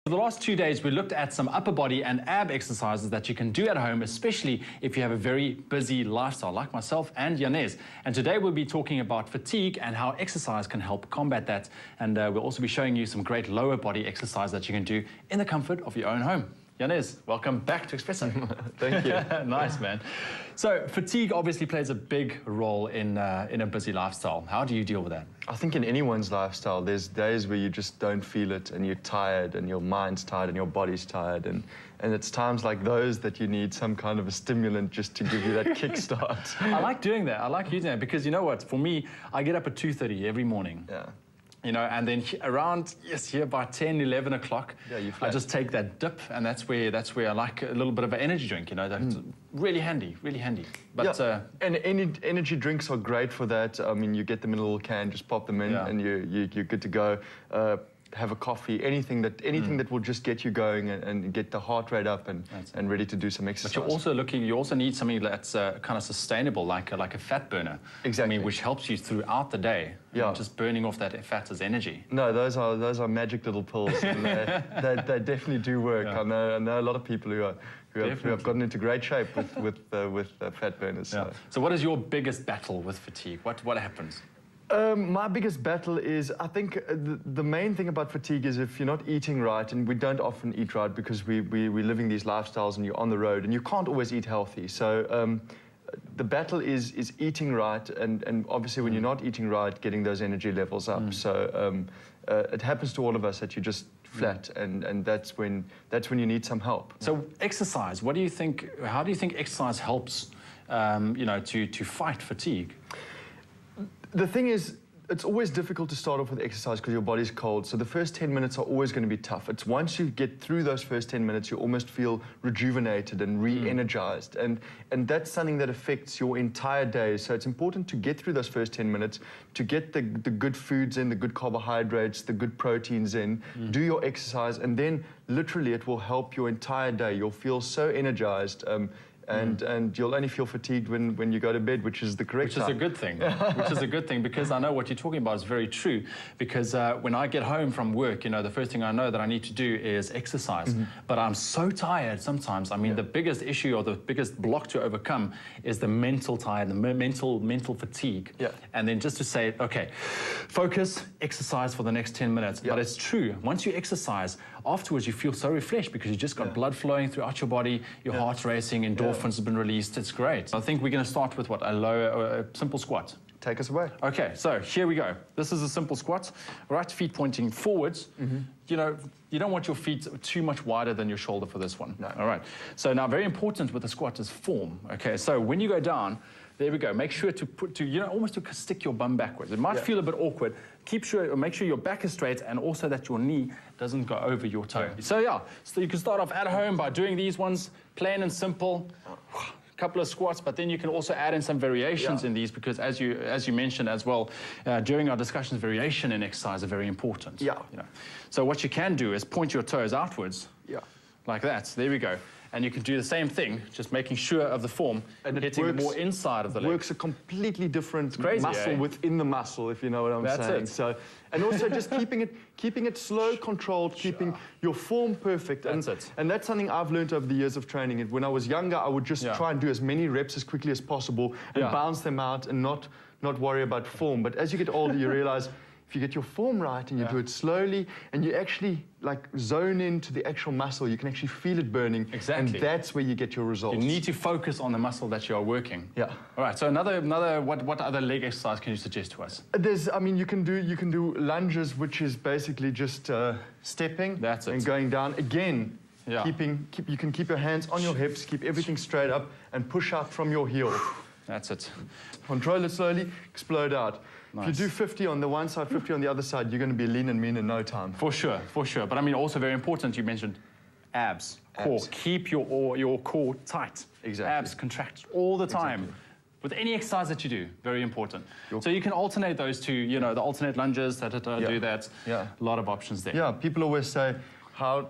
For the last 2 days, we looked at some upper body and ab exercises that you can do at home, especially if you have a very busy lifestyle, like myself and Janez. And today we'll be talking about fatigue and how exercise can help combat that. And we'll also be showing you some great lower body exercise that you can do in the comfort of your own home. Janez, welcome back to Espresso. Thank you. Nice, man. So fatigue obviously plays a big role in a busy lifestyle. How do you deal with that? I think in anyone's lifestyle, there's days where you just don't feel it and you're tired and your mind's tired and your body's tired. And it's times like those that you need some kind of a stimulant just to give you that kickstart. I like doing that. I like using that because you know what? For me, I get up at 2:30 every morning. Yeah. You know, and then around, here by 10, 11 o'clock, I just take that dip, and that's where I like a little bit of an energy drink, you know, that's really handy, really handy. But, yeah. And energy drinks are great for that. I mean, you get them in a little can, just pop them in, and you're good to go. Have a coffee, anything that will just get you going and get the heart rate up and ready to do some exercise. But you also need something that's kind of sustainable, like a fat burner. Exactly. I mean, which helps you throughout the day. Yeah. Just burning off that fat as energy. No, those are magic little pills. And they definitely do work. Yeah. I know a lot of people who have gotten into great shape with fat burners. Yeah. So what is your biggest battle with fatigue? What happens? My biggest battle is, I think the main thing about fatigue is if you're not eating right, and we don't often eat right because we're living these lifestyles and you're on the road and you can't always eat healthy. So the battle is eating right, and obviously when you're not eating right, getting those energy levels up. So it happens to all of us that you're just flat, and that's when you need some help. So exercise, what do you think? How do you think exercise helps, you know, to fight fatigue? The thing is, it's always difficult to start off with exercise because your body's cold. So the first 10 minutes are always going to be tough. It's once you get through those first 10 minutes, you almost feel rejuvenated and re-energized. And that's something that affects your entire day. So it's important to get through those first 10 minutes, to get the good foods in, the good carbohydrates, the good proteins in, do your exercise, and then literally it will help your entire day. You'll feel so energized. And you'll only feel fatigued when you go to bed, which is the correct time. Which is a good thing. Which is a good thing, because I know what you're talking about is very true. Because when I get home from work, you know, the first thing I know that I need to do is exercise. But I'm so tired sometimes. I mean, the biggest issue or the biggest block to overcome is the mental tired, the mental fatigue. Yeah. And then just to say, okay, focus, exercise for the next 10 minutes. Yeah. But it's true. Once you exercise, afterwards you feel so refreshed because you just got blood flowing throughout your body, your heart's racing, endorphins has been released. It's great. I think we're going to start with what? A simple squat. Take us away. Okay, so here we go. This is a simple squat. Right feet pointing forwards. You know, you don't want your feet too much wider than your shoulder for this one. No. All right. So now, very important with the squat is form. Okay, so when you go down, there we go. Make sure to almost to stick your bum backwards. It might feel a bit awkward. Make sure your back is straight and also that your knee doesn't go over your toe. So so you can start off at home by doing these ones, plain and simple. A couple of squats, but then you can also add in some variations in these, because as you mentioned as well during our discussions, variation in exercise are very important. Yeah. You know. So what you can do is point your toes outwards. Yeah. Like that. There we go. And you can do the same thing, just making sure of the form and hitting more inside of the leg. It works a completely different muscle within the muscle, if you know what I'm saying. That's it. So, and also just keeping it slow, controlled, keeping your form perfect. That's it. And that's something I've learned over the years of training. When I was younger, I would just try and do as many reps as quickly as possible and bounce them out and not worry about form. But as you get older, you realize if you get your form right and you do it slowly and you actually like zone into the actual muscle, you can actually feel it burning. Exactly. And that's where you get your results. You need to focus on the muscle that you are working. Yeah. All right. So what other leg exercise can you suggest to us? You can do lunges, which is basically just stepping and going down. Again, you can keep your hands on your hips, keep everything straight up, and push out from your heel. That's it. Control it slowly, explode out. Nice. If you do 50 on the one side, 50 on the other side, you're going to be lean and mean in no time. For sure, for sure. But I mean, also very important, you mentioned abs, core. Keep your core tight. Exactly. Abs contract all the time. Exactly. With any exercise that you do, very important. So you can alternate those two, you know, the alternate lunges, do that. Yeah. A lot of options there. Yeah, people always say, how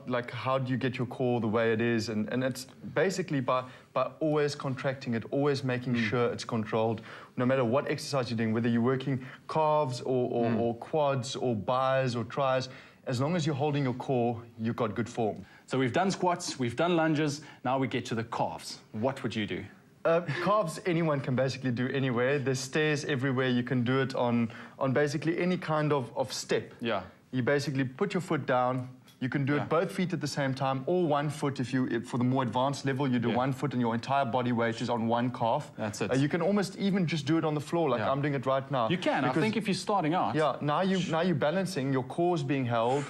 do you get your core the way it is? And it's basically by always contracting it, always making sure it's controlled, no matter what exercise you're doing, whether you're working calves or quads or bis or tris. as long as you're holding your core, you've got good form. So we've done squats, we've done lunges, now we get to the calves. What would you do? Calves, anyone can basically do anywhere. There's stairs everywhere. You can do it on basically any kind of step. Yeah. You basically put your foot down. You can do it both feet at the same time, or one foot. If for the more advanced level, you do one foot and your entire body weight is on one calf. That's it. You can almost even just do it on the floor, like I'm doing it right now. You can. I think if you're starting out. Yeah. Now you're balancing. Your core's being held.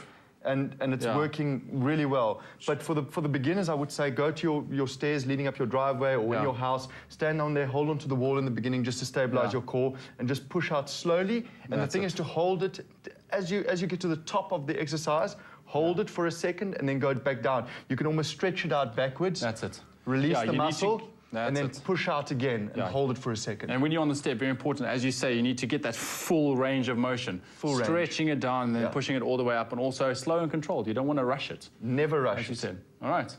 And it's working really well. But for the beginners, I would say go to your stairs leading up your driveway or in your house. Stand on there, hold onto the wall in the beginning just to stabilize your core, and just push out slowly. And the thing is to hold it as you get to the top of the exercise. Hold it for a second and then go back down. You can almost stretch it out backwards. That's it. Release the muscle. And then push out again and hold it for a second. And when you're on the step, very important, as you say, you need to get that full range of motion. Stretching it down and then pushing it all the way up, and also slow and controlled. You don't want to rush it. Never rush it. As you said. All right.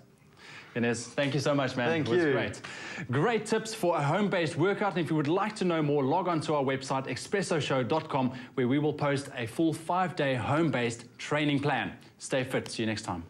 Janez, thank you so much, man. Thank you. It was great. Great tips for a home-based workout. And if you would like to know more, log on to our website, expressoshow.com, where we will post a full 5-day home-based training plan. Stay fit. See you next time.